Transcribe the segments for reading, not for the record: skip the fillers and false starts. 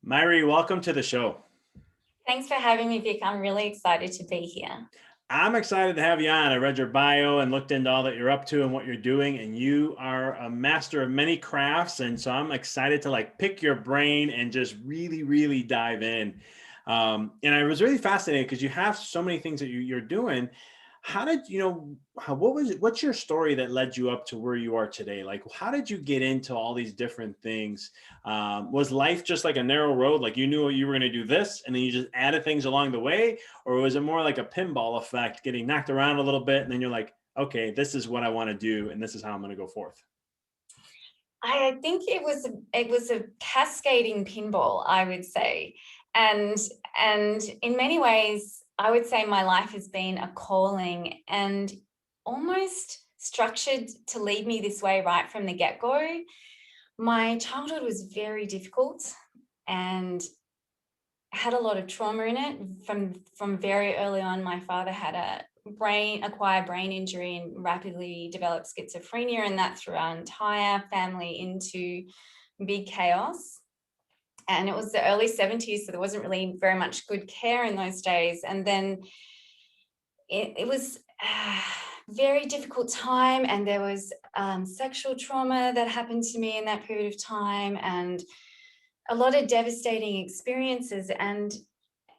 Myree, welcome to the show. Thanks for having me, Vic. I'm really excited to be here. I'm excited to have you on. I read your bio and looked into all that you're up to and what you're doing, and you are a master of many crafts. And so I'm excited to pick your brain and just really, really dive in. And I was really fascinated because you have so many things that you're doing. How did what's your story that led you up to where you are today? Like, how did you get into all these different things? Was life just like a narrow road? Like you knew you were going to do this and then you just added things along the way? Or was it more like a pinball effect, getting knocked around a little bit and then you're like, okay, this is what I want to do and this is how I'm going to go forth? I think it was a cascading pinball, I would say. And and in many ways, I would say my life has been a calling and almost structured to lead me this way right from the get-go. My childhood was very difficult and had a lot of trauma in it. From very early on, my father had a acquired brain injury and rapidly developed schizophrenia, and that threw our entire family into big chaos. And it was the early 70s, so there wasn't really very much good care in those days. And then it was a very difficult time, and there was sexual trauma that happened to me in that period of time, and a lot of devastating experiences. And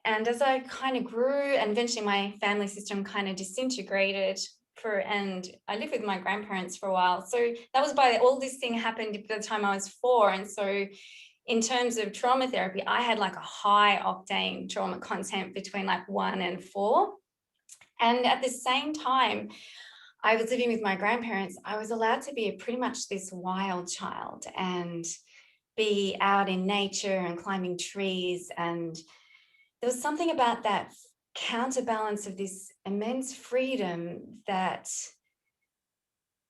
as I kind of grew, and eventually my family system kind of disintegrated and I lived with my grandparents for a while. So that was all this thing happened by the time I was 4. And so in terms of trauma therapy, I had like a high octane trauma content between like 1 and 4. And at the same time, I was living with my grandparents. I was allowed to be pretty much this wild child and be out in nature and climbing trees. And there was something about that counterbalance of this immense freedom that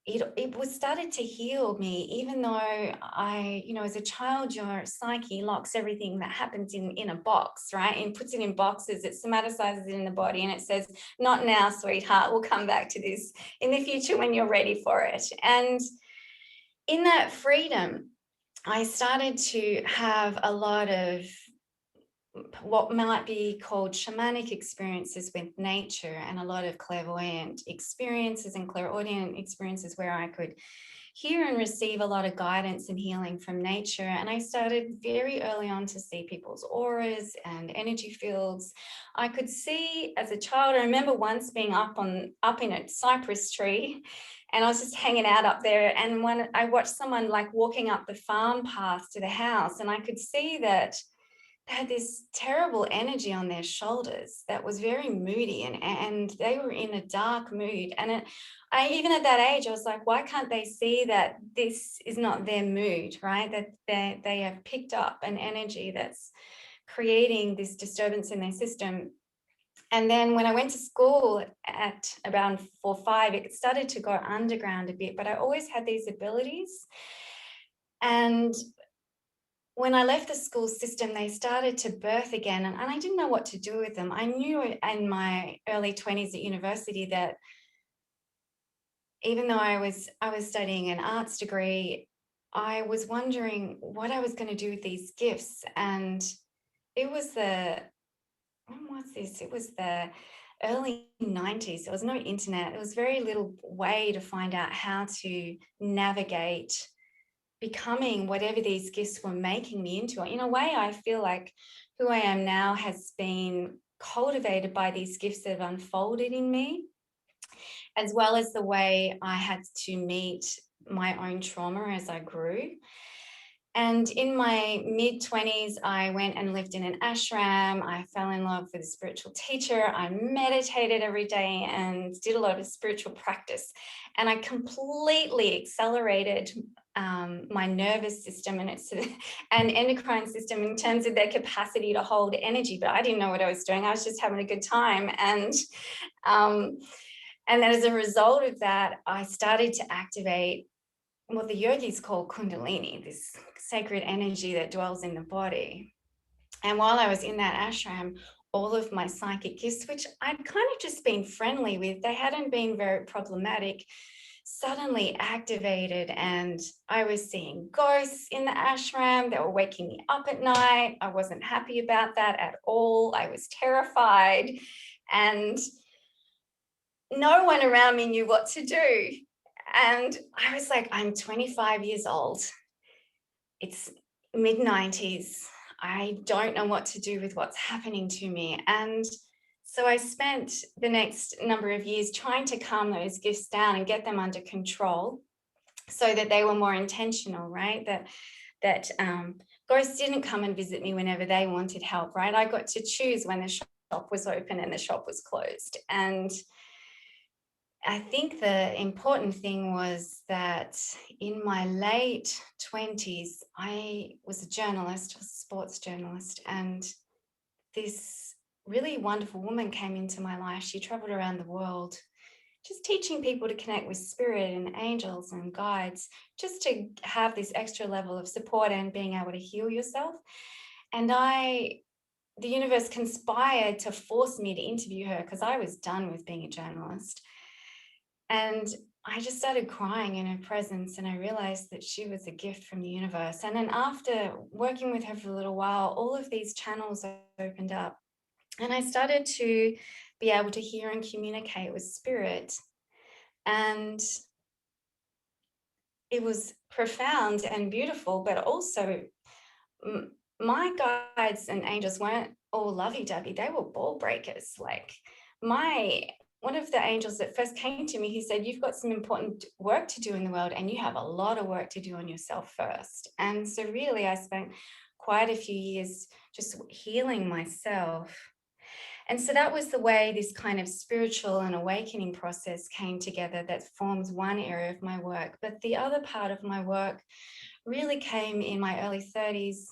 it was started to heal me, even though as a child, your psyche locks everything that happens in a box, right? And puts it in boxes, it somaticizes it in the body, and it says, not now, sweetheart, we'll come back to this in the future when you're ready for it. And in that freedom, I started to have a lot of what might be called shamanic experiences with nature, and a lot of clairvoyant experiences and clairaudient experiences where I could hear and receive a lot of guidance and healing from nature. And I started very early on to see people's auras and energy fields. I could see as a child, I remember once being up in a cypress tree, and I was just hanging out up there, and when I watched someone like walking up the farm path to the house, and I could see that they had this terrible energy on their shoulders that was very moody, and they were in a dark mood. And I even at that age, I was like, why can't they see that this is not their mood, right? That they have picked up an energy that's creating this disturbance in their system. And then when I went to school at around 4 or 5, it started to go underground a bit, but I always had these abilities. And when I left the school system, they started to birth again, and I didn't know what to do with them. I knew in my early 20s at university that even though I was studying an arts degree, I was wondering what I was going to do with these gifts. And it was when was this? It was the early 90s. There was no internet. There was very little way to find out how to navigate becoming whatever these gifts were making me into. In a way, I feel like who I am now has been cultivated by these gifts that have unfolded in me, as well as the way I had to meet my own trauma as I grew. And in my mid-20s, I went and lived in an ashram. I fell in love with a spiritual teacher. I meditated every day and did a lot of spiritual practice. And I completely accelerated my nervous system and endocrine system in terms of their capacity to hold energy. But I didn't know what I was doing. I was just having a good time. And then as a result of that, I started to activate what the yogis call Kundalini, this sacred energy that dwells in the body. And while I was in that ashram, all of my psychic gifts, which I'd kind of just been friendly with, they hadn't been very problematic, suddenly activated, and I was seeing ghosts in the ashram. They were waking me up at night. I wasn't happy about that at all. I was terrified, and no one around me knew what to do. And I was like, I'm 25 years old. It's mid-90s. I don't know what to do with what's happening to me. And so I spent the next number of years trying to calm those gifts down and get them under control so that they were more intentional, right? That ghosts didn't come and visit me whenever they wanted help, right? I got to choose when the shop was open and the shop was closed. And I think the important thing was that in my late 20s, I was a journalist, I was a sports journalist, and this really wonderful woman came into my life. She traveled around the world, just teaching people to connect with spirit and angels and guides, just to have this extra level of support and being able to heal yourself. And the universe conspired to force me to interview her because I was done with being a journalist. And I just started crying in her presence, and I realized that she was a gift from the universe. And then after working with her for a little while, all of these channels opened up, and I started to be able to hear and communicate with spirit. And it was profound and beautiful, but also my guides and angels weren't all lovey-dovey. They were ball breakers. Like one of the angels that first came to me, he said, you've got some important work to do in the world, and you have a lot of work to do on yourself first. And so really I spent quite a few years just healing myself. And so that was the way this kind of spiritual and awakening process came together that forms one area of my work. But the other part of my work really came in my early 30s.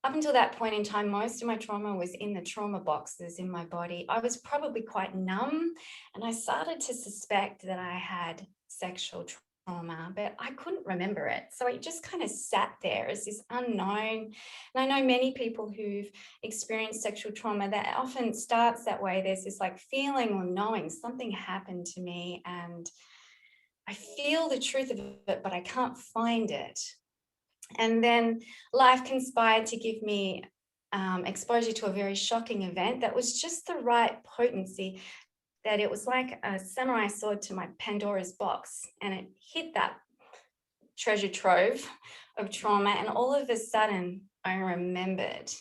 Up until that point in time, most of my trauma was in the trauma boxes in my body. I was probably quite numb, and I started to suspect that I had sexual trauma, but I couldn't remember it. So it just kind of sat there as this unknown. And I know many people who've experienced sexual trauma, that often starts that way. There's this like feeling or knowing something happened to me, and I feel the truth of it, but I can't find it. And then life conspired to give me exposure to a very shocking event that was just the right potency, that it was like a samurai sword to my Pandora's box, and it hit that treasure trove of trauma. And all of a sudden I remembered,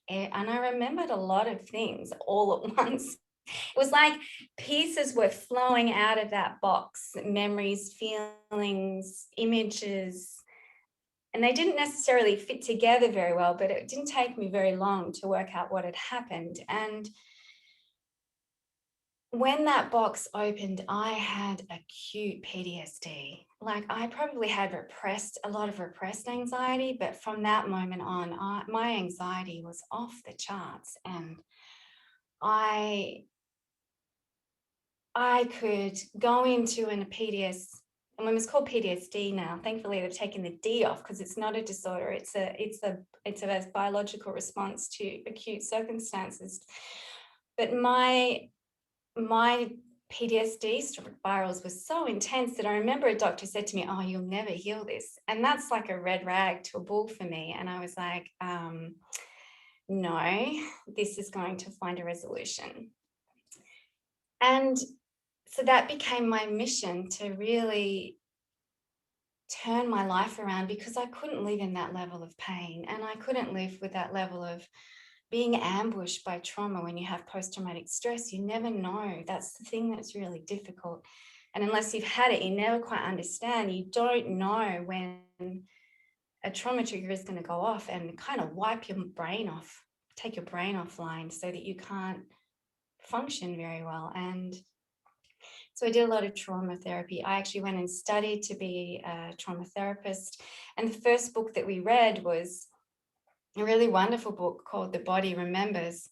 and I remembered a lot of things all at once. It was like pieces were flowing out of that box, memories, feelings, images. And they didn't necessarily fit together very well, but it didn't take me very long to work out what had happened. And when that box opened, I had acute PTSD. Like I probably had a lot of repressed anxiety, but from that moment on, my anxiety was off the charts. And I could go into a and it's called PTSD now. Thankfully, they've taken the D off because it's not a disorder. It's a biological response to acute circumstances. But my PTSD spirals were so intense that I remember a doctor said to me, "Oh, you'll never heal this," and that's like a red rag to a bull for me. And I was like, "No, this is going to find a resolution." And so that became my mission, to really turn my life around, because I couldn't live in that level of pain, and I couldn't live with that level of being ambushed by trauma. When you have post-traumatic stress, you never know. That's the thing that's really difficult. And unless you've had it, you never quite understand. You don't know when a trauma trigger is going to go off and kind of wipe your brain off, take your brain offline so that you can't function very well. And so I did a lot of trauma therapy. I actually went and studied to be a trauma therapist. And the first book that we read was a really wonderful book called The Body Remembers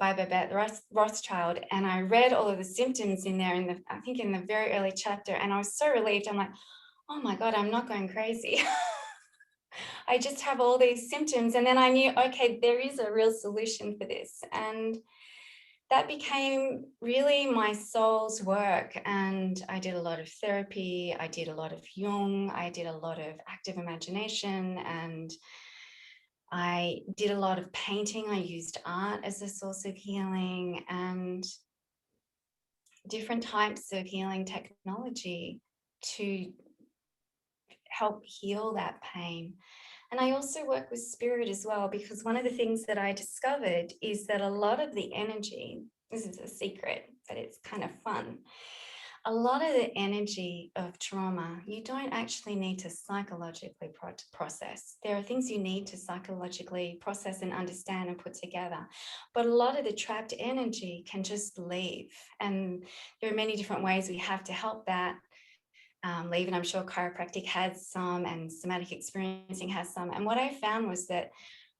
by Babette Rothschild. And I read all of the symptoms in there I think in the very early chapter. And I was so relieved. I'm like, oh my God, I'm not going crazy. I just have all these symptoms. And then I knew, okay, there is a real solution for this. And that became really my soul's work. And I did a lot of therapy. I did a lot of Jung. I did a lot of active imagination, and I did a lot of painting. I used art as a source of healing, and different types of healing technology to help heal that pain. And I also work with spirit as well, because one of the things that I discovered is that a lot of the energy, this is a secret, but it's kind of fun. A lot of the energy of trauma, you don't actually need to psychologically process. There are things you need to psychologically process and understand and put together. But a lot of the trapped energy can just leave. And there are many different ways we have to help that leave. And I'm sure chiropractic has some, and somatic experiencing has some. And what I found was that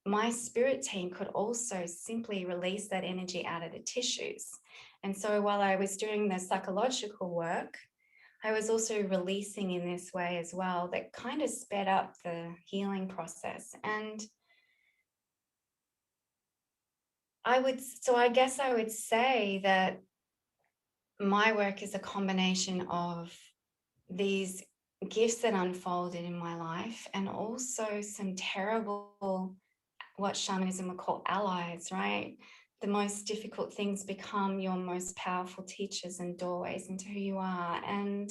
my spirit team could also simply release that energy out of the tissues. And so while I was doing the psychological work, I was also releasing in this way as well, that kind of sped up the healing process. And I guess I would say that my work is a combination of these gifts that unfolded in my life, and also some terrible, what shamanism would call allies, right? The most difficult things become your most powerful teachers and doorways into who you are. And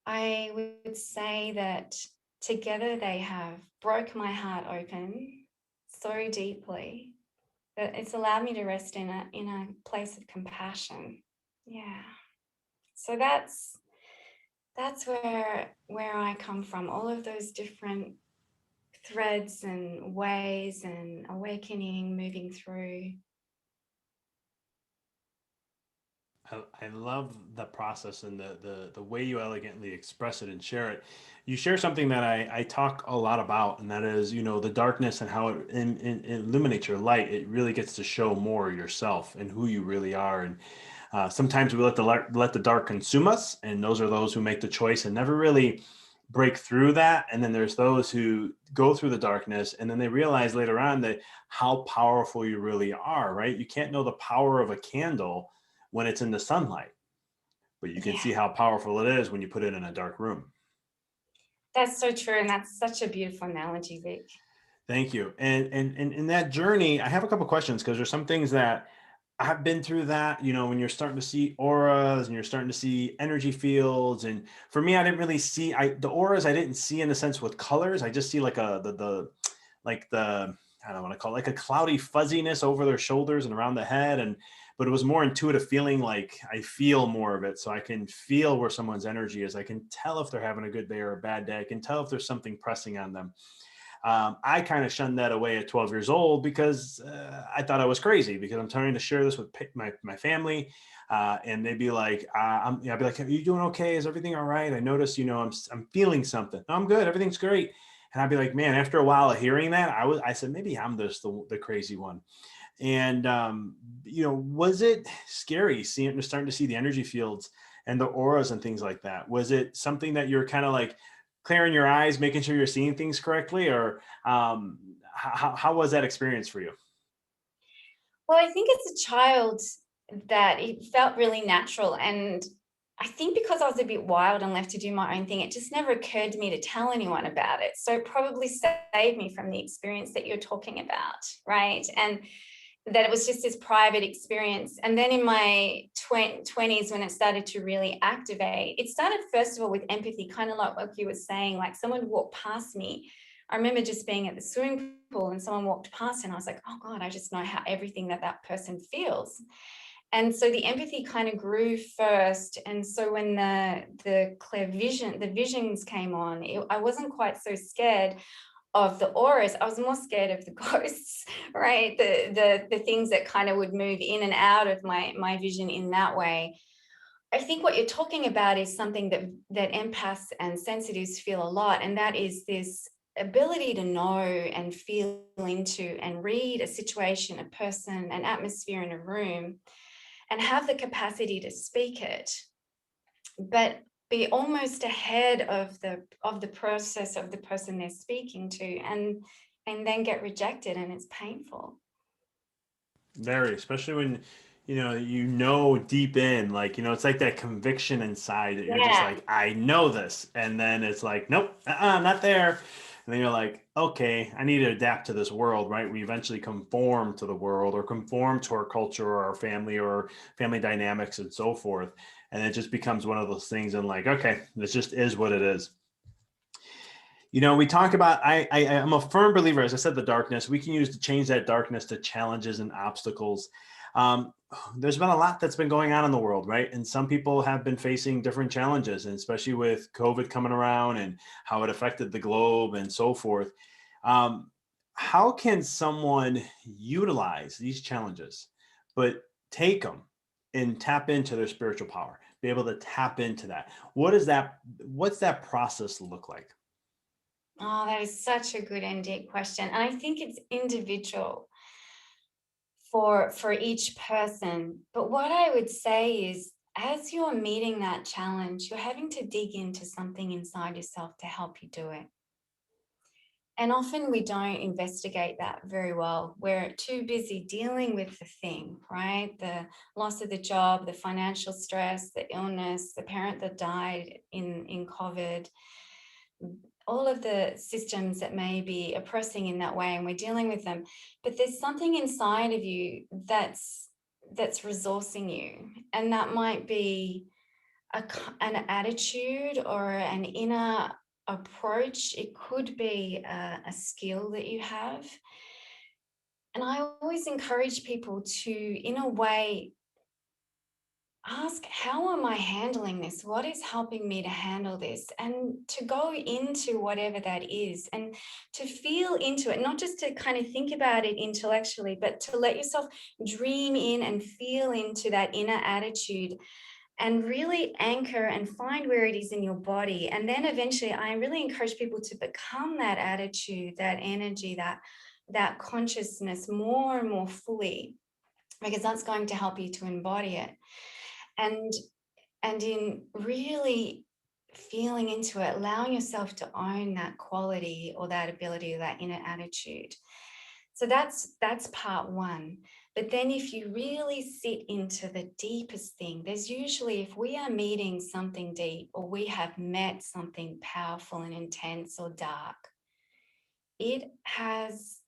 I would say that together they have broke my heart open so deeply that it's allowed me to rest in a place of compassion. Yeah. So that's where I come from. All of those different threads and ways and awakening, moving through. I love the process and the way you elegantly express it and share it. You share something that I talk a lot about, and that is, the darkness and how it illuminates your light. It really gets to show more yourself and who you really are. And sometimes we let the dark consume us, and those who make the choice and never really break through that. And then there's those who go through the darkness, and then they realize later on that how powerful you really are, right? You can't know the power of a candle when it's in the sunlight, but you can Yeah, see how powerful it is when you put it in a dark room. that's so true. And that's such a beautiful analogy, Vic. Thank you. And in that journey, I have a couple questions, because there's some things that I've been through, that, when you're starting to see auras and you're starting to see energy fields. And for me, I didn't really see the auras. I didn't see in a sense with colors. I just see like the I don't want to call it, like a cloudy fuzziness over their shoulders and around the head. But it was more intuitive feeling, like I feel more of it. So I can feel where someone's energy is. I can tell if they're having a good day or a bad day. I can tell if there's something pressing on them. I kind of shunned that away at 12 years old, because I thought I was crazy, because I'm trying to share this with my family. And they'd be like, I'd be like, are you doing okay? Is everything all right? I noticed, I'm feeling something. No, I'm good. Everything's great. And I'd be like, man, after a while of hearing that, I said, maybe I'm just the crazy one. And, was it scary starting to see the energy fields and the auras and things like that? Was it something that you're kind of like clearing your eyes, making sure you're seeing things correctly? Or how was that experience for you? Well, I think as a child that it felt really natural. And I think because I was a bit wild and left to do my own thing, it just never occurred to me to tell anyone about it. So it probably saved me from the experience that you're talking about, right? And that it was just this private experience. And then in my 20s, when it started to really activate, it started first of all with empathy, kind of like what you were saying, like someone walked past me. I remember just being at the swimming pool and someone walked past, and I was like, oh God, I just know how everything that person feels. And so the empathy kind of grew first. And so when the visions came on, I wasn't quite so scared of the auras. I was more scared of the ghosts, right? The things that kind of would move in and out of my vision in that way. I think what you're talking about is something that empaths and sensitives feel a lot, and that is this ability to know and feel into and read a situation, a person, an atmosphere in a room, and have the capacity to speak it, but be almost ahead of the process of the person they're speaking to, and then get rejected, and it's painful. Very, especially when you know deep in, like, it's like that conviction inside that you're just Yeah. like, I know this. And then it's like, nope, not there. And then you're like, okay, I need to adapt to this world, right? We eventually conform to the world or conform to our culture or family dynamics and so forth. And it just becomes one of those things and like, okay, this just is what it is. We talk about, I'm a firm believer, as I said, the darkness, we can use to change that darkness to challenges and obstacles. Um, there's been a lot that's been going on in the world, right? And some people have been facing different challenges, and especially with COVID coming around and how it affected the globe and so forth. Um, how can someone utilize these challenges, but take them and tap into their spiritual power, be able to tap into that? What's that process look like? Oh, that is such a good and deep question. And I think it's individual for each person. But what I would say is, as you're meeting that challenge, you're having to dig into something inside yourself to help you do it. And often we don't investigate that very well. We're too busy dealing with the thing, right? The loss of the job, the financial stress, the illness, the parent that died in COVID, all of the systems that may be oppressing in that way, and we're dealing with them. But there's something inside of you that's resourcing you, and that might be an attitude or an inner approach. It could be a skill that you have. And I always encourage people to, in a way, ask, how am I handling this? What is helping me to handle this? And to go into whatever that is and to feel into it, not just to kind of think about it intellectually, but to let yourself dream in and feel into that inner attitude and really anchor and find where it is in your body. And then eventually, I really encourage people to become that attitude, that energy, that consciousness more and more fully, because that's going to help you to embody it. And in really feeling into it, allowing yourself to own that quality or that ability or that inner attitude. So that's part one. But then if you really sit into the deepest thing, there's usually, if we are meeting something deep or we have met something powerful and intense or dark, it has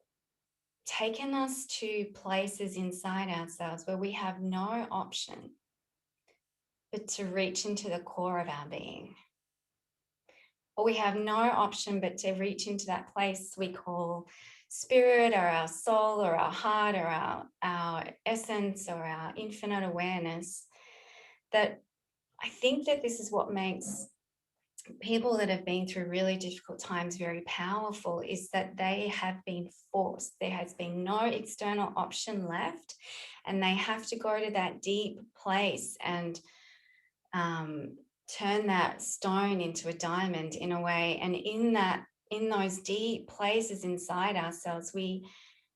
taken us to places inside ourselves where we have no option but to reach into the core of our being. Or we have no option but to reach into that place we call spirit or our soul or our heart or our essence or our infinite awareness. That I think that this is what makes people that have been through really difficult times very powerful, is that they have been forced. There has been no external option left, and they have to go to that deep place and turn that stone into a diamond in a way. And in those deep places inside ourselves, we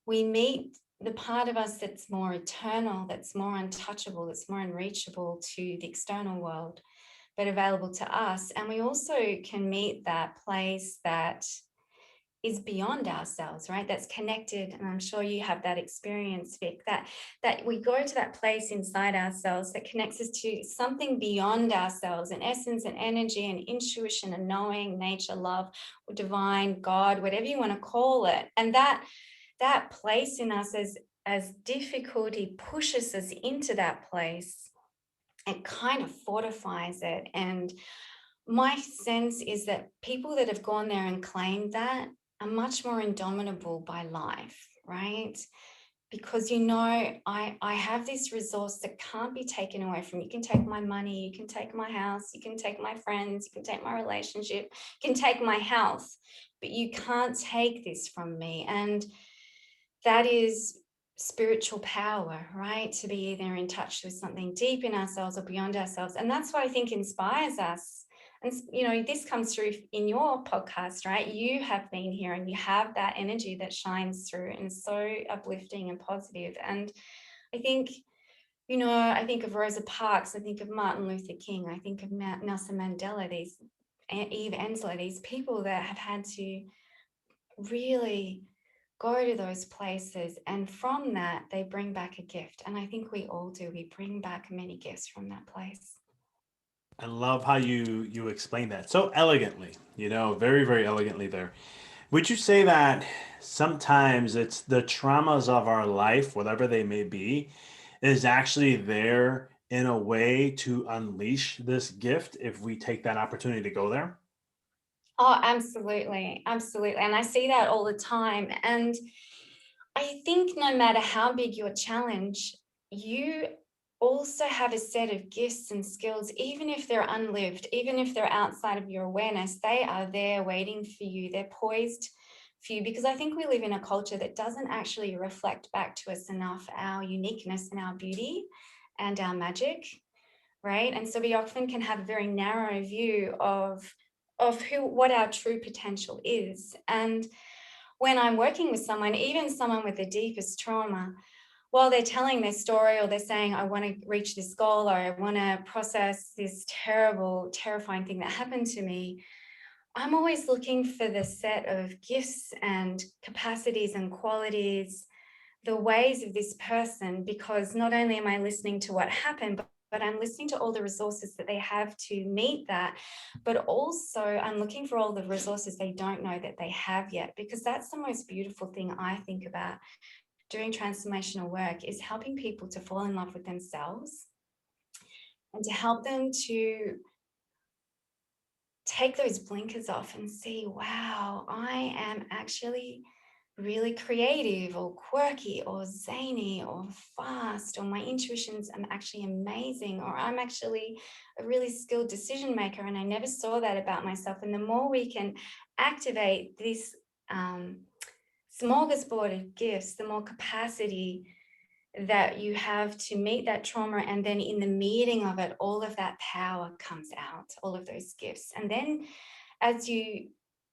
meet the part of us that's more eternal, that's more untouchable, that's more unreachable to the external world, but available to us. And we also can meet that place that is beyond ourselves, right? That's connected. And I'm sure you have that experience, Vic, that we go to that place inside ourselves that connects us to something beyond ourselves, an essence and energy and intuition and knowing, nature, love, or divine, God, whatever you want to call it. And that place in us, as difficulty pushes us into that place, it kind of fortifies it. And my sense is that people that have gone there and claimed that are much more indomitable by life, right? Because I have this resource that can't be taken away from me. You can take my money, you can take my house, you can take my friends, you can take my relationship, you can take my health, but you can't take this from me. And that is spiritual power, right? To be either in touch with something deep in ourselves or beyond ourselves. And that's what I think inspires us. And, this comes through in your podcast, right? You have been here and you have that energy that shines through and so uplifting and positive. And I think, I think of Rosa Parks, I think of Martin Luther King, I think of Nelson Mandela, Eve Ensler, these people that have had to really go to those places, and from that they bring back a gift. And I think we all do. We bring back many gifts from that place. I love how you explain that so elegantly, very, very elegantly there. Would you say that sometimes it's the traumas of our life, whatever they may be, is actually there in a way to unleash this gift if we take that opportunity to go there? Oh, absolutely. Absolutely. And I see that all the time. And I think no matter how big your challenge, you also have a set of gifts and skills, even if they're unlived, even if they're outside of your awareness, they are there waiting for you. They're poised for you, because I think we live in a culture that doesn't actually reflect back to us enough our uniqueness and our beauty and our magic, right? And so we often can have a very narrow view of what our true potential is. And when I'm working with someone, even someone with the deepest trauma, while they're telling their story, or they're saying, I want to reach this goal, or I want to process this terrible, terrifying thing that happened to me, I'm always looking for the set of gifts and capacities and qualities, the ways of this person, because not only am I listening to what happened, but I'm listening to all the resources that they have to meet that. But also I'm looking for all the resources they don't know that they have yet, because that's the most beautiful thing I think about doing transformational work, is helping people to fall in love with themselves and to help them to take those blinkers off and see, wow, I am actually really creative or quirky or zany or fast, or my intuitions I'm actually amazing, or I'm actually a really skilled decision maker and I never saw that about myself. And the more we can activate this smorgasbord of gifts, the more capacity that you have to meet that trauma. And then in the meeting of it, all of that power comes out, all of those gifts. And then as you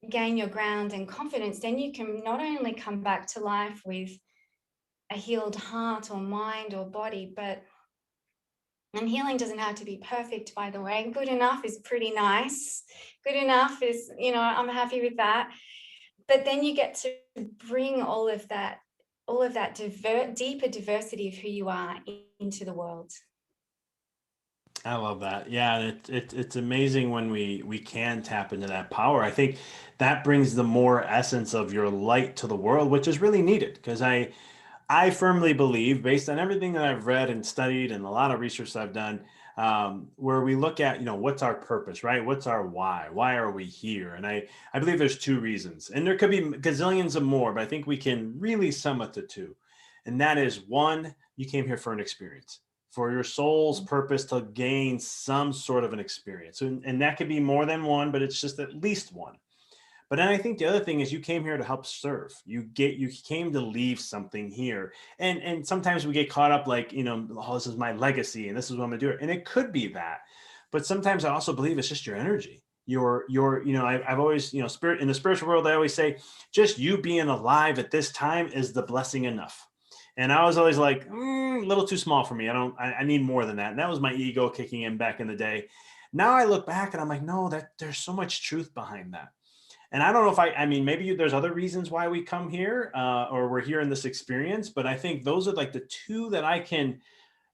gain your ground and confidence, then you can not only come back to life with a healed heart or mind or body, and healing doesn't have to be perfect, by the way. Good enough is pretty nice. Good enough is, I'm happy with that. But then you get to bring all of that deeper diversity of who you are into the world. I love that. Yeah, it's amazing when we can tap into that power. I think that brings the more essence of your light to the world, which is really needed, because I firmly believe, based on everything that I've read and studied and a lot of research that I've done, where we look at, what's our purpose, right? What's our why? Why are we here? And I believe there's two reasons, and there could be gazillions of more, but I think we can really sum it to two. And that is, one, you came here for an experience, for your soul's purpose to gain some sort of an experience. And that could be more than one, but it's just at least one. But then I think the other thing is, you came here to help serve. You came to leave something here. And sometimes we get caught up like, oh, this is my legacy and this is what I'm gonna do. And it could be that. But sometimes I also believe it's just your energy. I've always, spirit in the spiritual world, I always say, just you being alive at this time is the blessing enough. And I was always like, a little too small for me. I need more than that. And that was my ego kicking in back in the day. Now I look back and I'm like, no, that there's so much truth behind that. And I don't know if I mean, maybe there's other reasons why we come here, or we're here in this experience, but I think those are like the two that I can,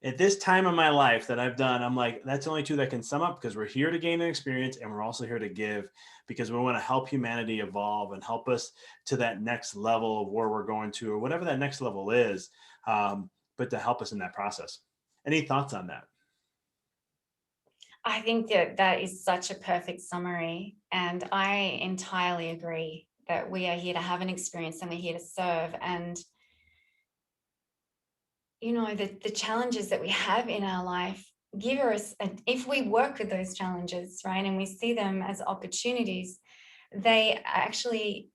at this time in my life that I've done, I'm like, that's the only two that can sum up, because we're here to gain an experience and we're also here to give, because we want to help humanity evolve and help us to that next level of where we're going to, or whatever that next level is, but to help us in that process. Any thoughts on that? I think that is such a perfect summary. And I entirely agree that we are here to have an experience and we're here to serve. And, the challenges that we have in our life give us, if we work with those challenges, right, and we see them as opportunities, they actually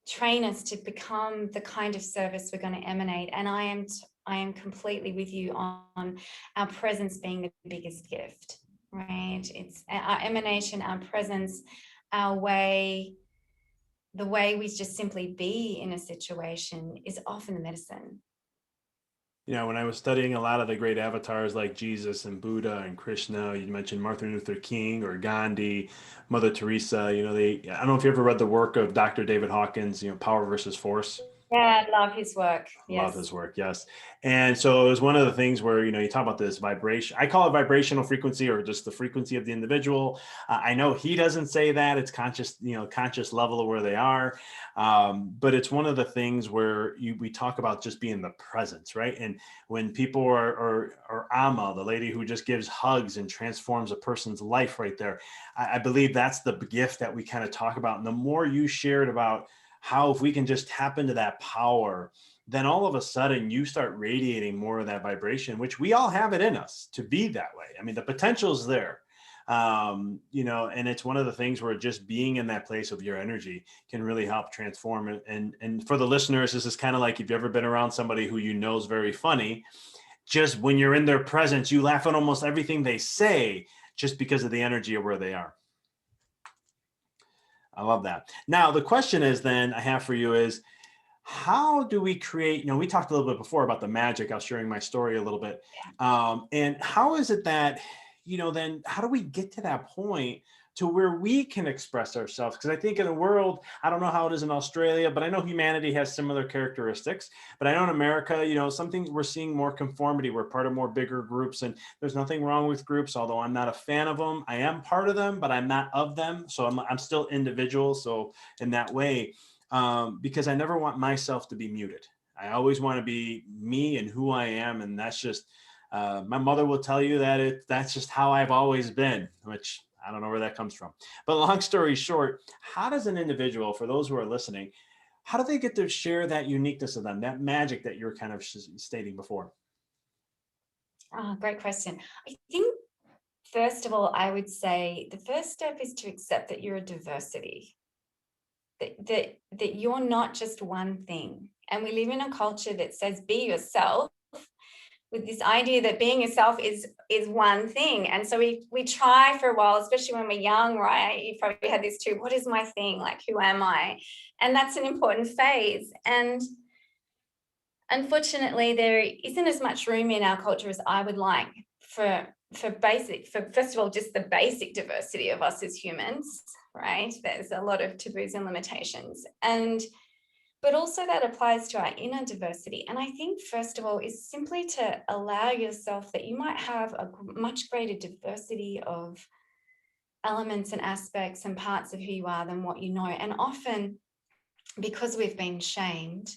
train us to become the kind of service we're going to emanate. And I am completely with you on our presence being the biggest gift. Right? It's our emanation, our presence, our way, the way we just simply be in a situation is often the medicine. When I was studying a lot of the great avatars like Jesus and Buddha and Krishna, you mentioned Martin Luther King or Gandhi, Mother Teresa, I don't know if you ever read the work of Dr. David Hawkins, Power versus Force. Yeah, I love his work. Love Yes. his work, yes. And so it was one of the things where, you talk about this vibration. I call it vibrational frequency, or just the frequency of the individual. I know he doesn't say that. It's conscious, conscious level of where they are. But it's one of the things where we talk about just being the presence, right? And when people or Amma, the lady who just gives hugs and transforms a person's life right there, I believe that's the gift that we kind of talk about. And the more you shared about how, if we can just tap into that power, then all of a sudden you start radiating more of that vibration, which we all have it in us to be that way. I mean, the potential is there. And it's one of the things where just being in that place of your energy can really help transform it. And for the listeners, this is kind of like, if you've ever been around somebody who is very funny, just when you're in their presence, you laugh at almost everything they say just because of the energy of where they are. I love that. Now, the question is then I have for you is, how do we create, we talked a little bit before about the magic. I was sharing my story a little bit. And how is it that, then how do we get to that point to where we can express ourselves? Because I think in the world, I don't know how it is in Australia, but I know humanity has similar characteristics. But I know in America, some things we're seeing more conformity. We're part of more bigger groups, and there's nothing wrong with groups, although I'm not a fan of them. I am part of them, but I'm not of them. So I'm still individual. So in that way, because I never want myself to be muted. I always want to be me and who I am. And that's just, my mother will tell you that that's just how I've always been, which I don't know where that comes from. But long story short, how does an individual, for those who are listening, how do they get to share that uniqueness of them, that magic that you're kind of stating before? Oh, great question. I think, first of all, I would say the first step is to accept that you're a diversity, that you're not just one thing. And we live in a culture that says be yourself, with this idea that being yourself is one thing. And so we try for a while, especially when we're young, right? You probably had this too. What is my thing? Like, who am I? And that's an important phase. And unfortunately, there isn't as much room in our culture as I would like for first of all, just the basic diversity of us as humans, right? There's a lot of taboos and limitations. But also that applies to our inner diversity. And I think, first of all, is simply to allow yourself that you might have a much greater diversity of elements and aspects and parts of who you are than what you know. And often, because we've been shamed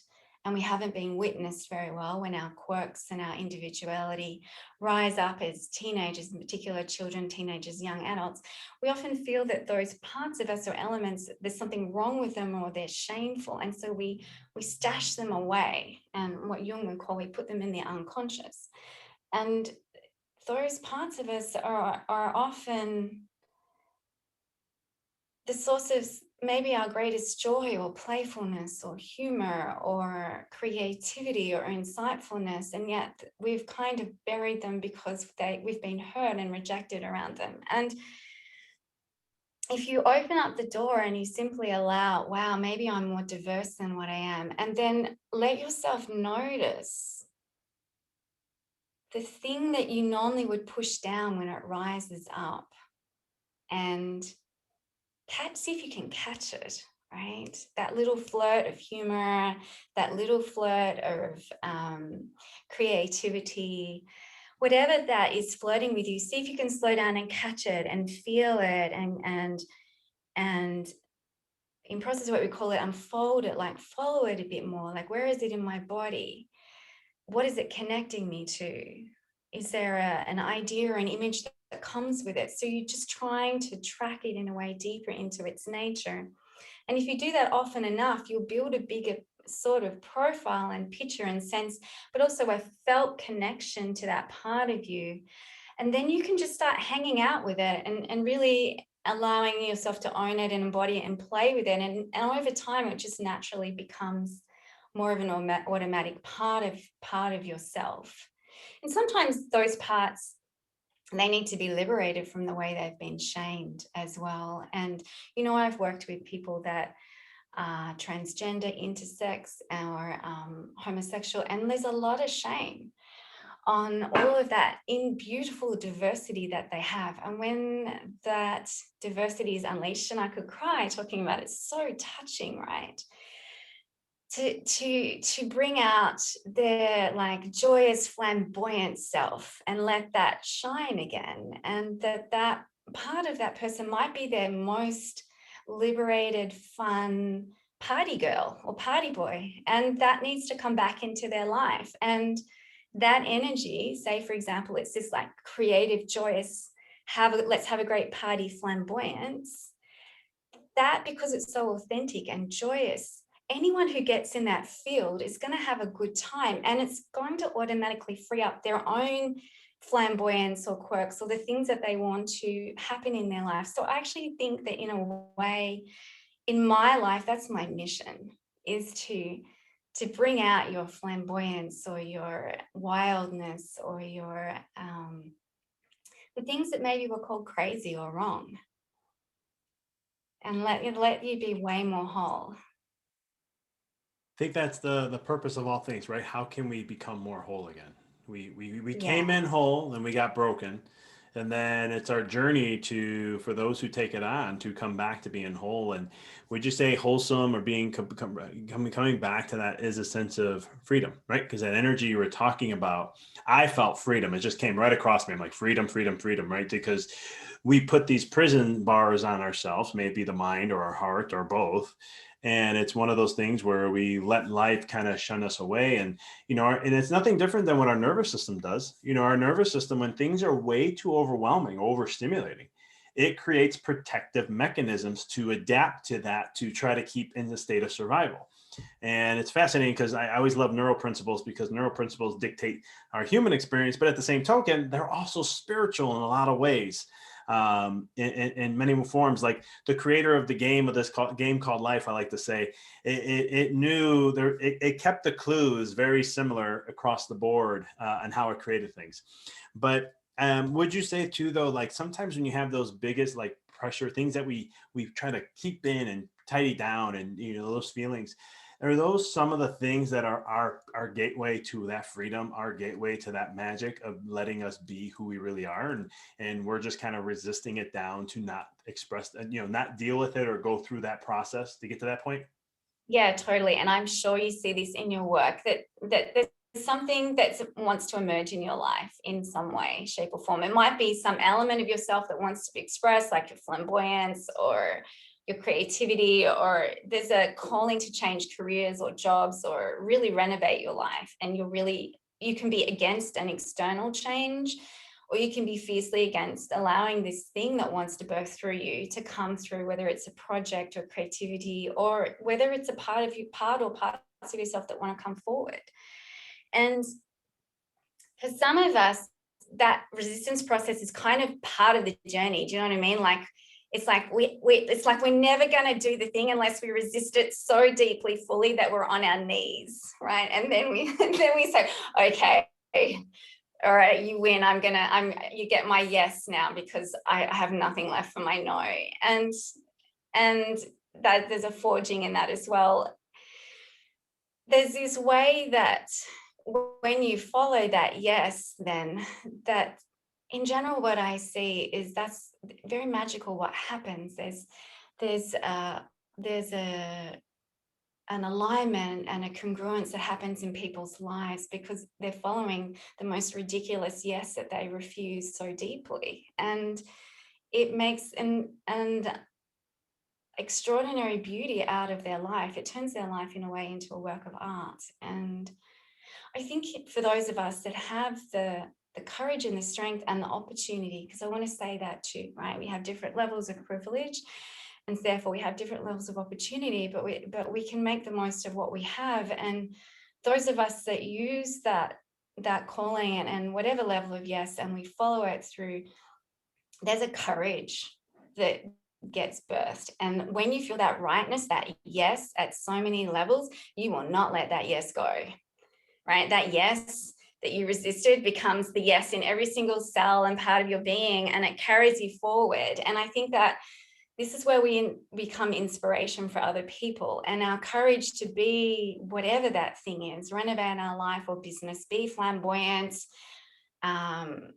and we haven't been witnessed very well when our quirks and our individuality rise up as teenagers, in particular children, teenagers, young adults, we often feel that those parts of us or elements, there's something wrong with them or they're shameful. And so we stash them away, and what Jung would call, we put them in the unconscious. And those parts of us are often the source of maybe our greatest joy or playfulness or humor or creativity or insightfulness, and yet we've kind of buried them because we've been hurt and rejected around them. And if you open up the door and you simply allow, wow, maybe I'm more diverse than what I am, and then let yourself notice the thing that you normally would push down when it rises up, and see if you can catch it, right? That little flirt of humor, that little flirt of creativity, whatever that is flirting with you, see if you can slow down and catch it and feel it, and in process, what we call it, unfold it, like follow it a bit more. Like, where is it in my body? What is it connecting me to? Is there an idea or an image that comes with it? So you're just trying to track it in a way deeper into its nature. And if you do that often enough, you'll build a bigger sort of profile and picture and sense, but also a felt connection to that part of you. And then you can just start hanging out with it and really allowing yourself to own it and embody it and play with it. And over time, it just naturally becomes more of an automatic part of yourself. And sometimes those parts, they need to be liberated from the way they've been shamed as well. And, I've worked with people that are transgender, intersex, or homosexual, and there's a lot of shame on all of that in beautiful diversity that they have. And when that diversity is unleashed, and I could cry talking about it, it's so touching, right? to bring out their like joyous, flamboyant self and let that shine again. And that part of that person might be their most liberated, fun party girl or party boy, and that needs to come back into their life. And that energy, say for example, it's this like creative, joyous, let's have a great party flamboyance, that, because it's so authentic and joyous, anyone who gets in that field is going to have a good time, and it's going to automatically free up their own flamboyance or quirks or the things that they want to happen in their life. So I actually think that in a way, in my life, that's my mission, is to bring out your flamboyance or your wildness or your the things that maybe were called crazy or wrong, and let you be way more whole. I think that's the purpose of all things, right? How can we become more whole again? We came Yeah. in whole, and we got broken, and then it's our journey to, for those who take it on, to come back to being whole. And would you say wholesome or being coming back to that is a sense of freedom, right? Because that energy you were talking about, I felt freedom. It just came right across me. I'm like, freedom, freedom, freedom, right? Because we put these prison bars on ourselves, maybe the mind or our heart or both. And it's one of those things where we let life kind of shun us away. And, and it's nothing different than what our nervous system does. Our nervous system, when things are way too overwhelming, overstimulating, it creates protective mechanisms to adapt to that, to try to keep in the state of survival. And it's fascinating because I always love neural principles, because neural principles dictate our human experience, but at the same token, they're also spiritual in a lot of ways. In many forms, like the creator of the game of this game called life, I like to say, it knew there, it kept the clues very similar across the board on how it created things. But would you say too, though, like sometimes when you have those biggest like pressure things that we try to keep in and tidy down, and those feelings, are those some of the things that are our gateway to that freedom, our gateway to that magic of letting us be who we really are, and we're just kind of resisting it down to not express, not deal with it or go through that process to get to that point? Yeah, totally. And I'm sure you see this in your work, that there's something that wants to emerge in your life in some way, shape, or form. It might be some element of yourself that wants to be expressed, like your flamboyance or your creativity, or there's a calling to change careers or jobs or really renovate your life. And you can be against an external change, or you can be fiercely against allowing this thing that wants to birth through you to come through, whether it's a project or creativity, or whether it's a part or parts of yourself that want to come forward. And for some of us, that resistance process is kind of part of the journey. Do you know what I mean? Like, it's like it's like we're never going to do the thing unless we resist it so deeply, fully, that we're on our knees, right? And then we say, okay, all right, you win. You get my yes now, because I have nothing left for my no. And that there's a forging in that as well. There's this way that when you follow that yes, then that in general, what I see is that's very magical what happens. There's an alignment and a congruence that happens in people's lives because they're following the most ridiculous yes that they refuse so deeply. And it makes an extraordinary beauty out of their life. It turns their life in a way into a work of art. And I think for those of us that have the courage and the strength and the opportunity, because I want to say that too, right? We have different levels of privilege, and therefore we have different levels of opportunity, but we can make the most of what we have. And those of us that use that calling and whatever level of yes, and we follow it through, there's a courage that gets birthed. And when you feel that rightness, that yes at so many levels, you will not let that yes go, right? That yes that you resisted becomes the yes in every single cell and part of your being, and it carries you forward. And I think that this is where we become inspiration for other people, and our courage to be whatever that thing is, renovate our life or business, be flamboyant,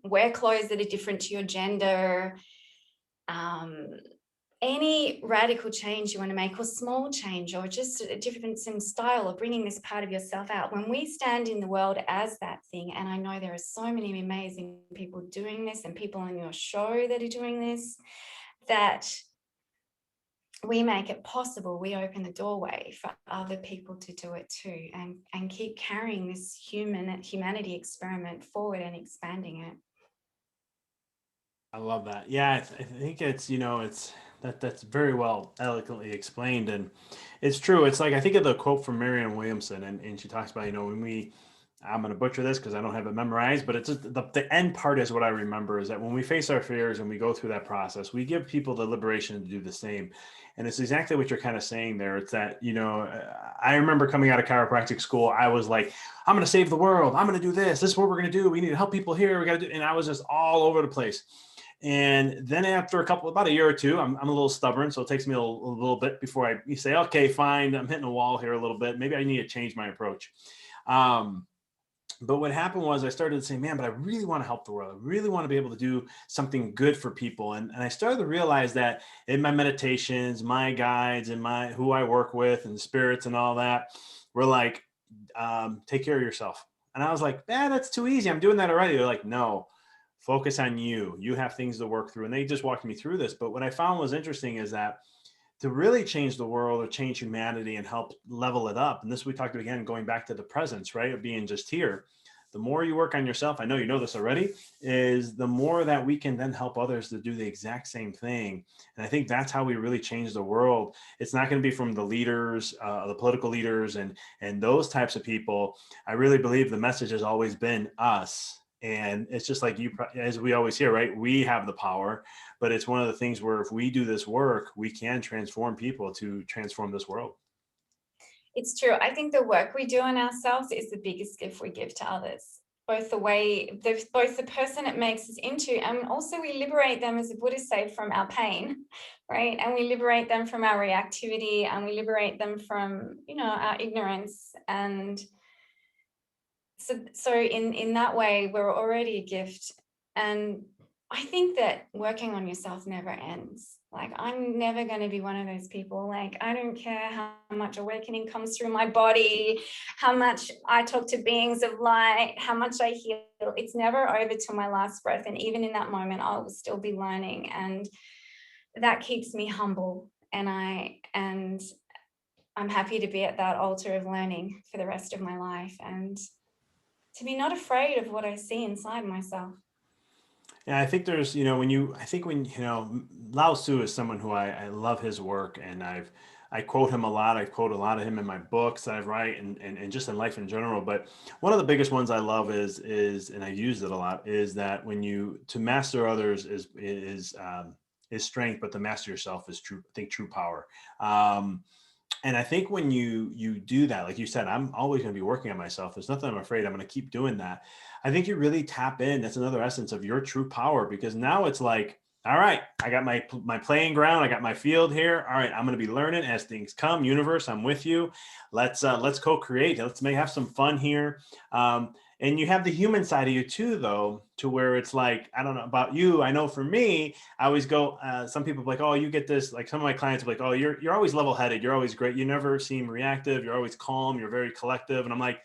wear clothes that are different to your gender, any radical change you want to make, or small change, or just a difference in style, or bringing this part of yourself out, when we stand in the world as that thing, and I know there are so many amazing people doing this, and people on your show that are doing this, that we make it possible, we open the doorway for other people to do it too, and keep carrying this humanity experiment forward and expanding it. I love that. Yeah, I think it's, that's very well eloquently explained. And it's true. It's like, I think of the quote from Marianne Williamson, and she talks about, when I'm going to butcher this because I don't have it memorized, but it's just the end part is what I remember, is that when we face our fears and we go through that process, we give people the liberation to do the same. And it's exactly what you're kind of saying there. It's that, I remember coming out of chiropractic school, I was like, I'm going to save the world. I'm going to do this. This is what we're going to do. We need to help people here. We got to do, and I was just all over the place. And then after about a year or two, I'm a little stubborn. So it takes me a little bit before you say, okay, fine, I'm hitting a wall here a little bit. Maybe I need to change my approach. But what happened was I started to say, man, but I really want to help the world. I really want to be able to do something good for people. And I started to realize that in my meditations, my guides, and who I work with, and spirits and all that, were like, take care of yourself. And I was like, that's too easy. I'm doing that already. They're like, no, focus on you. You have things to work through. And they just walked me through this. But what I found was interesting is that to really change the world or change humanity and help level it up, and this we talked about again, going back to the presence, right, of being just here, the more you work on yourself, I know you know this already, is the more that we can then help others to do the exact same thing. And I think that's how we really change the world. It's not going to be from the leaders, the political leaders, and those types of people. I really believe the message has always been us. And it's just like as we always hear, right? We have the power, but it's one of the things where if we do this work, we can transform people to transform this world. It's true. I think the work we do on ourselves is the biggest gift we give to others. Both the person it makes us into, and also we liberate them, as the Buddhists say, from our pain, right? And we liberate them from our reactivity, and we liberate them from, our ignorance. And so in that way, we're already a gift. And I think that working on yourself never ends. Like, I'm never going to be one of those people. Like, I don't care how much awakening comes through my body, how much I talk to beings of light, how much I heal. It's never over till my last breath. And even in that moment, I will still be learning. And that keeps me humble. And I'm happy to be at that altar of learning for the rest of my life, and to be not afraid of what I see inside myself. Yeah, I think there's, Lao Tzu is someone who I love his work, and I quote him a lot. I quote a lot of him in my books that I write, and just in life in general. But one of the biggest ones I love is, and I use it a lot, is that to master others is strength, but to master yourself is true power. And I think when you do that, like you said, I'm always going to be working on myself. There's nothing I'm afraid. I'm going to keep doing that. I think you really tap in. That's another essence of your true power, because now it's like, all right, I got my playing ground. I got my field here. All right, I'm going to be learning as things come. Universe, I'm with you. Let's co-create. Let's have some fun here. And you have the human side of you too, though, to where it's like, I don't know about you. I know for me, I always go, some people are like, oh, you get this, like some of my clients are like, oh, you're always level-headed. You're always great. You never seem reactive. You're always calm. You're very collective. And I'm like,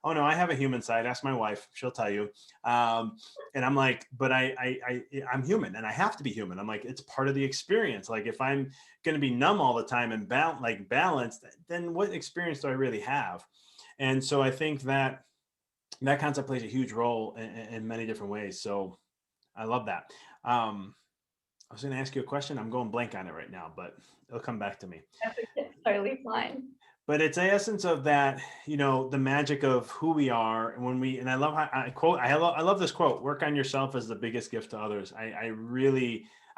oh no, I have a human side. Ask my wife. She'll tell you. And I'm like, but I'm human, and I have to be human. I'm like, it's part of the experience. Like, if I'm going to be numb all the time and balanced, then what experience do I really have? And so I think that concept plays a huge role in many different ways. So I love that. I was going to ask you a question. I'm going blank on it right now, but it'll come back to me. That's totally fine. But it's the essence of that, the magic of who we are. And I love how I love this quote: work on yourself is the biggest gift to others. I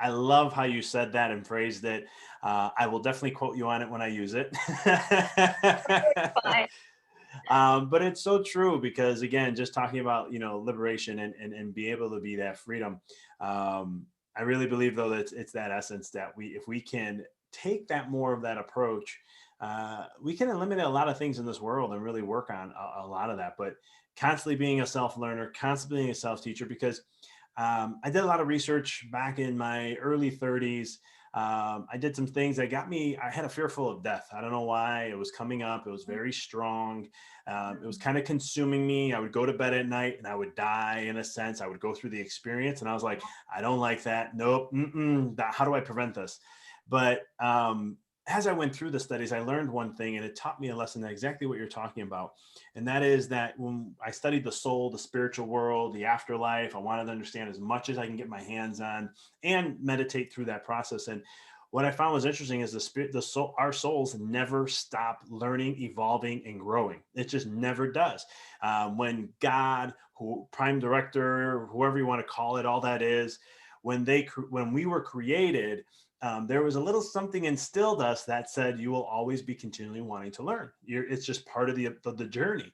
love how you said that and phrased it. I will definitely quote you on it when I use it. But it's so true, because again, just talking about, liberation and be able to be that freedom. I really believe, though, that it's that essence that if we can take that more of that approach, we can eliminate a lot of things in this world and really work on a lot of that. But constantly being a self-learner, constantly being a self-teacher, because I did a lot of research back in my early 30s. I did some things that got me, I had a fearful of death. I don't know why. It was coming up. It was very strong. It was kind of consuming me. I would go to bed at night and I would die in a sense. I would go through the experience and I was like, I don't like that. Nope. How do I prevent this? But as I went through the studies, I learned one thing, and it taught me a lesson, that exactly what you're talking about. And that is that when I studied the soul, the spiritual world, the afterlife, I wanted to understand as much as I can get my hands on and meditate through that process. And what I found was interesting is the soul, our souls never stop learning, evolving, and growing. It just never does. When God, who prime director, whoever you want to call it, all that is, when we were created, there was a little something instilled us that said, you will always be continually wanting to learn. It's just part of the journey.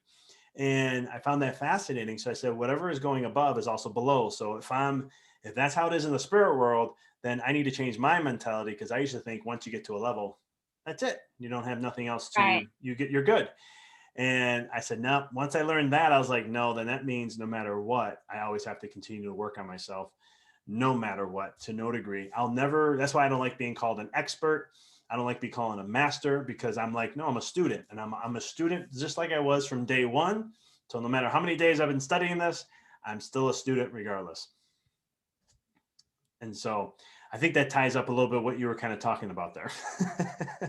And I found that fascinating. So I said, whatever is going above is also below. So if that's how it is in the spirit world, then I need to change my mentality, because I used to think once you get to a level, that's it. You don't have nothing else Right. you're good. And I said, no, once I learned that, I was like, no, then that means no matter what, I always have to continue to work on myself, no matter what, to no degree. That's why I don't like being called an expert. I don't like being called a master, because I'm like, no, I'm a student, and I'm a student just like I was from day one. So no matter how many days I've been studying this, I'm still a student regardless. And so I think that ties up a little bit what you were kind of talking about there.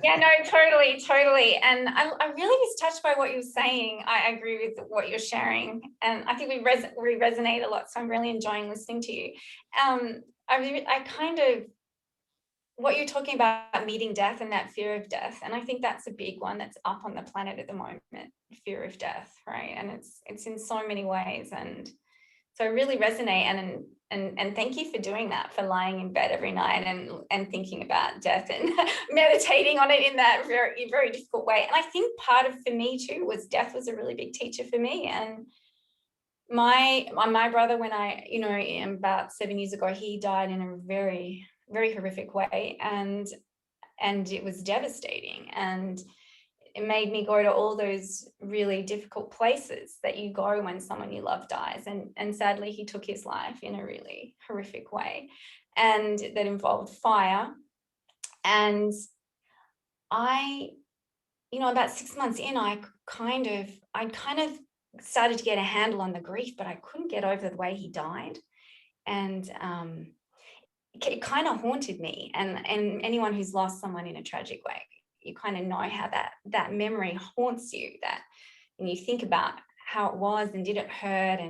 Yeah, no, totally. And I really was touched by what you were saying. I agree with what you're sharing. And I think we resonate a lot. So I'm really enjoying listening to you. I kind of, what you're talking about, meeting death and that fear of death. And I think that's a big one that's up on the planet at the moment, fear of death, right? And it's in so many ways. And so I really resonate, and thank you for doing that, for lying in bed every night and thinking about death and meditating on it in that very, very difficult way. And I think part of, for me too, was death was a really big teacher for me. And my brother, when about 7 years ago, he died in a very, very horrific way, and it was devastating. And it made me go to all those really difficult places that you go when someone you love dies. And sadly, he took his life in a really horrific way, and that involved fire. And about 6 months in, I'd kind of started to get a handle on the grief, but I couldn't get over the way he died. And it kind of haunted me. And anyone who's lost someone in a tragic way, you kind of know how that memory haunts you, that when you think about how it was and did it hurt,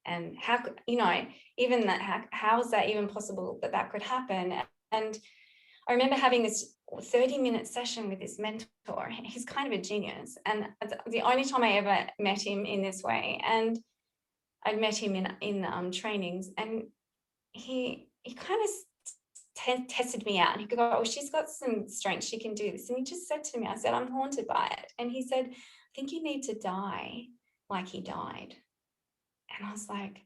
and how could, even that, how is that even possible that could happen? And I remember having this 30-minute session with this mentor. He's kind of a genius, and the only time I ever met him in this way. And I'd met him in trainings, and he kind of tested me out, and he could go, oh, she's got some strength, she can do this. And he just said to me, I said, I'm haunted by it. And he said, I think you need to die like he died. And I was like,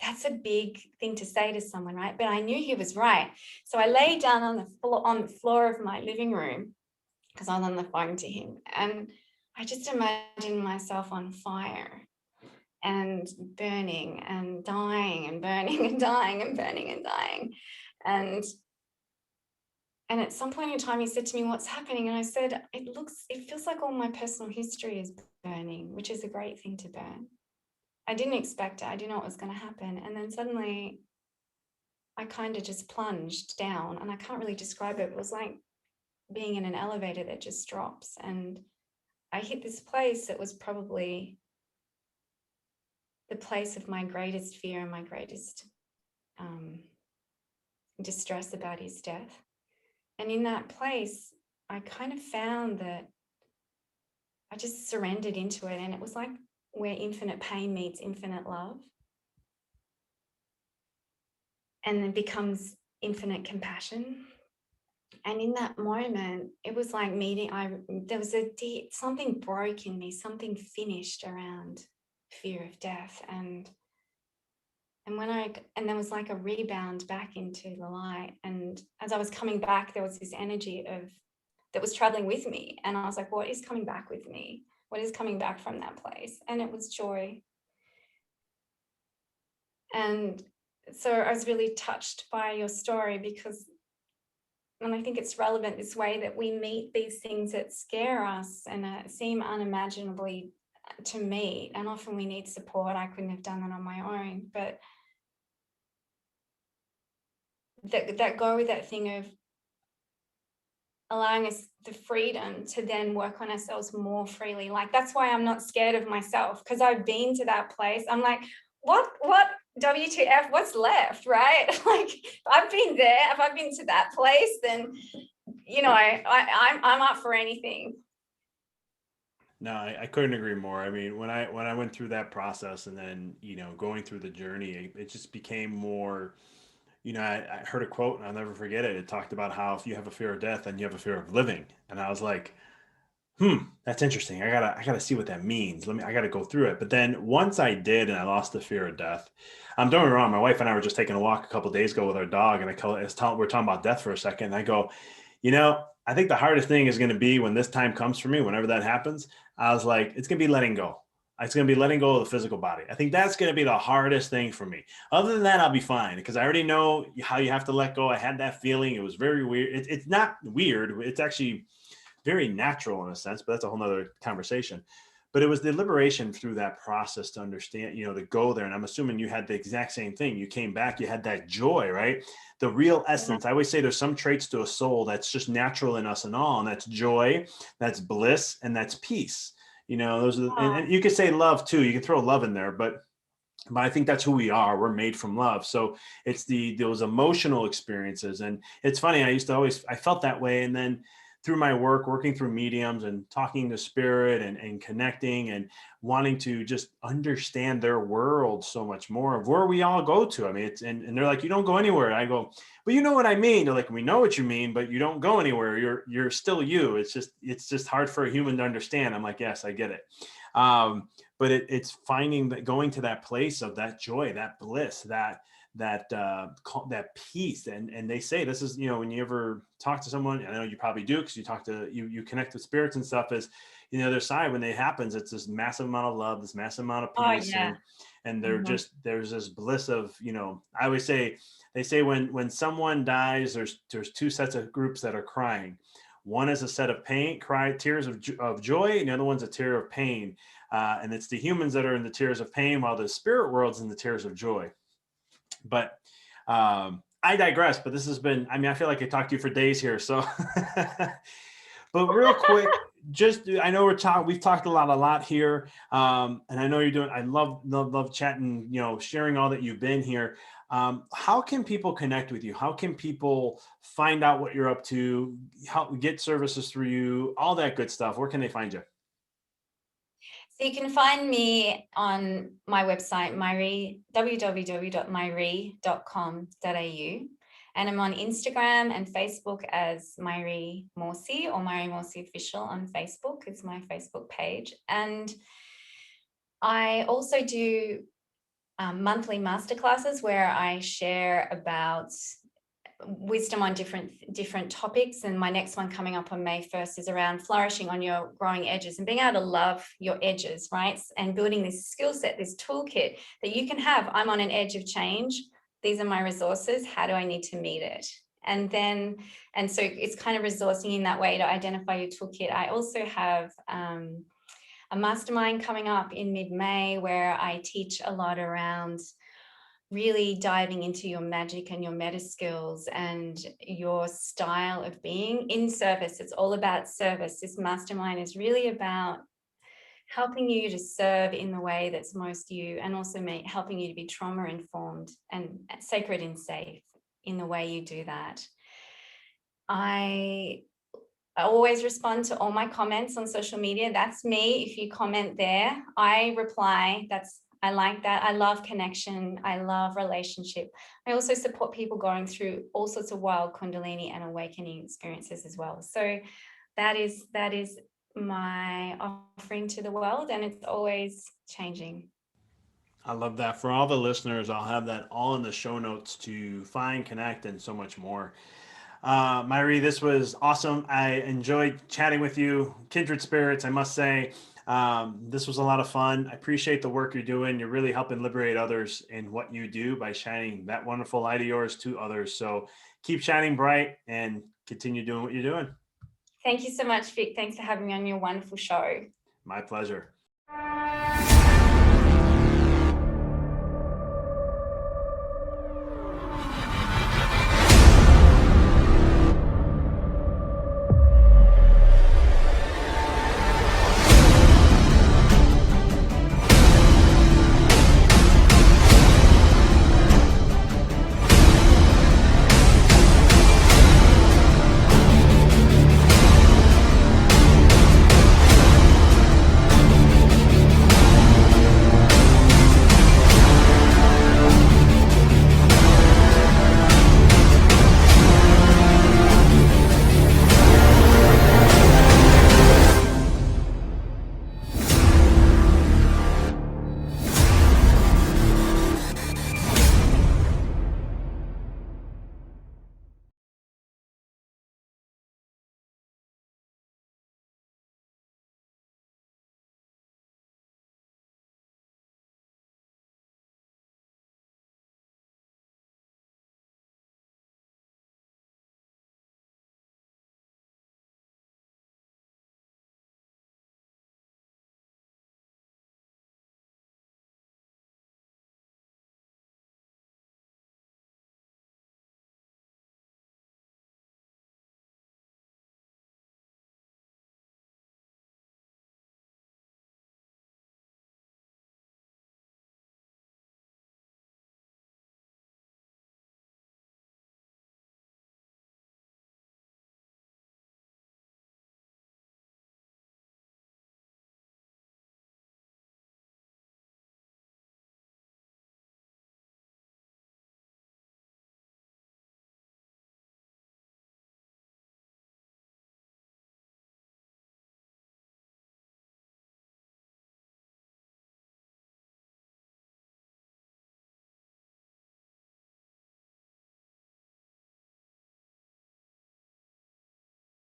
that's a big thing to say to someone, right? But I knew he was right. So I lay down on the floor of my living room, because I was on the phone to him, and I just imagined myself on fire and burning and dying and burning and dying and burning and dying. And at some point in time, he said to me, what's happening? And I said, it feels like all my personal history is burning, which is a great thing to burn. I didn't expect it. I didn't know what was going to happen. And then suddenly I kind of just plunged down, and I can't really describe it. It was like being in an elevator that just drops. And I hit this place that was probably the place of my greatest fear and my greatest distress about his death. And in that place, I kind of found that I just surrendered into it. And it was like where infinite pain meets infinite love. And then becomes infinite compassion. And in that moment, it was like there was something broke in me, something finished around fear of death. And there was like a rebound back into the light. And as I was coming back, there was this energy that was traveling with me. And I was like, what is coming back with me? What is coming back from that place? And it was joy. And so I was really touched by your story, because and I think it's relevant, this way that we meet these things that scare us and seem unimaginably to meet. And often we need support. I couldn't have done that on my own, but that go with that thing of allowing us the freedom to then work on ourselves more freely. Like, that's why I'm not scared of myself, because I've been to that place. I'm like, what WTF, what's left, right? Like, if I've been there, if I've been to that place, then, you know, I'm up for anything. No, I couldn't agree more. I mean, when I went through that process and then, you know, going through the journey, it just became more, you know, I heard a quote and I'll never forget it. It talked about how if you have a fear of death, then you have a fear of living. And I was like, that's interesting. I gotta see what that means. I gotta go through it. But then once I did and I lost the fear of death, don't get me wrong, my wife and I were just taking a walk a couple of days ago with our dog, and we're talking about death for a second. And I go, you know, I think the hardest thing is going to be when this time comes for me, whenever that happens. I was like, it's going to be letting go. It's going to be letting go of the physical body. I think that's going to be the hardest thing for me. Other than that, I'll be fine because I already know how you have to let go. I had that feeling. It was very weird. It's not weird. It's actually very natural in a sense, but that's a whole nother conversation. But it was the liberation through that process to understand, you know, to go there. And I'm assuming you had the exact same thing. You came back, you had that joy, right? The real essence. I always say there's some traits to a soul that's just natural in us and all, and that's joy, that's bliss, and that's peace. You know, those are, and you could say love too. You can throw love in there, but I think that's who we are. We're made from love. So it's those emotional experiences. And it's funny, I felt that way. And then through my work, working through mediums and talking to spirit and connecting and wanting to just understand their world so much more of where we all go to. I mean, and they're like, you don't go anywhere. I go, but you know what I mean? They're like, we know what you mean, but you don't go anywhere. You're still you. It's just hard for a human to understand. I'm like, yes, I get it. But it's finding that, going to that place of that joy, that bliss, that peace. And they say this is, you know, when you ever talk to someone, I know you probably do because you connect with spirits and stuff, is, you know, their side when it happens, it's this massive amount of love, this massive amount of peace. And there's this bliss of, you know, I always say, they say when someone dies, there's two sets of groups that are crying. One is a set of tears of joy, and the other one's a tear of pain. And it's the humans that are in the tears of pain, while the spirit world's in the tears of joy. But I digress. But this has been, I mean, I feel like I talked to you for days here. So, but real quick, I know we've talked a lot here. And I know you're doing, I love chatting, you know, sharing all that you've been here. How can people connect with you? How can people find out what you're up to, help get services through you, all that good stuff? Where can they find you? So you can find me on my website, www.myree.com.au. And I'm on Instagram and Facebook as Myree Morsi, or Myree Morsi Official on Facebook. It's my Facebook page. And I also do monthly masterclasses where I share about wisdom on different topics. And my next one coming up on May 1st is around flourishing on your growing edges and being able to love your edges, right? And building this skill set, this toolkit that you can have. I'm on an edge of change. These are my resources. How do I need to meet it? And so it's kind of resourcing in that way to identify your toolkit. I also have a mastermind coming up in mid-May where I teach a lot around really diving into your magic and your meta skills and your style of being in service. It's all about service. This mastermind is really about helping you to serve in the way that's most you, and also helping you to be trauma informed and sacred and safe in the way you do that. I always respond to all my comments on social media. That's me. If you comment there, I reply. I like that. I love connection. I love relationship. I also support people going through all sorts of wild Kundalini and awakening experiences as well. So that is my offering to the world, and it's always changing. I love that. For all the listeners, I'll have that all in the show notes to find, connect, and so much more. Myree, this was awesome. I enjoyed chatting with you. Kindred spirits, I must say. This was a lot of fun. I appreciate the work you're doing. You're really helping liberate others in what you do by shining that wonderful light of yours to others. So keep shining bright and continue doing what you're doing. Thank you so much, Vic. Thanks for having me on your wonderful show. My pleasure.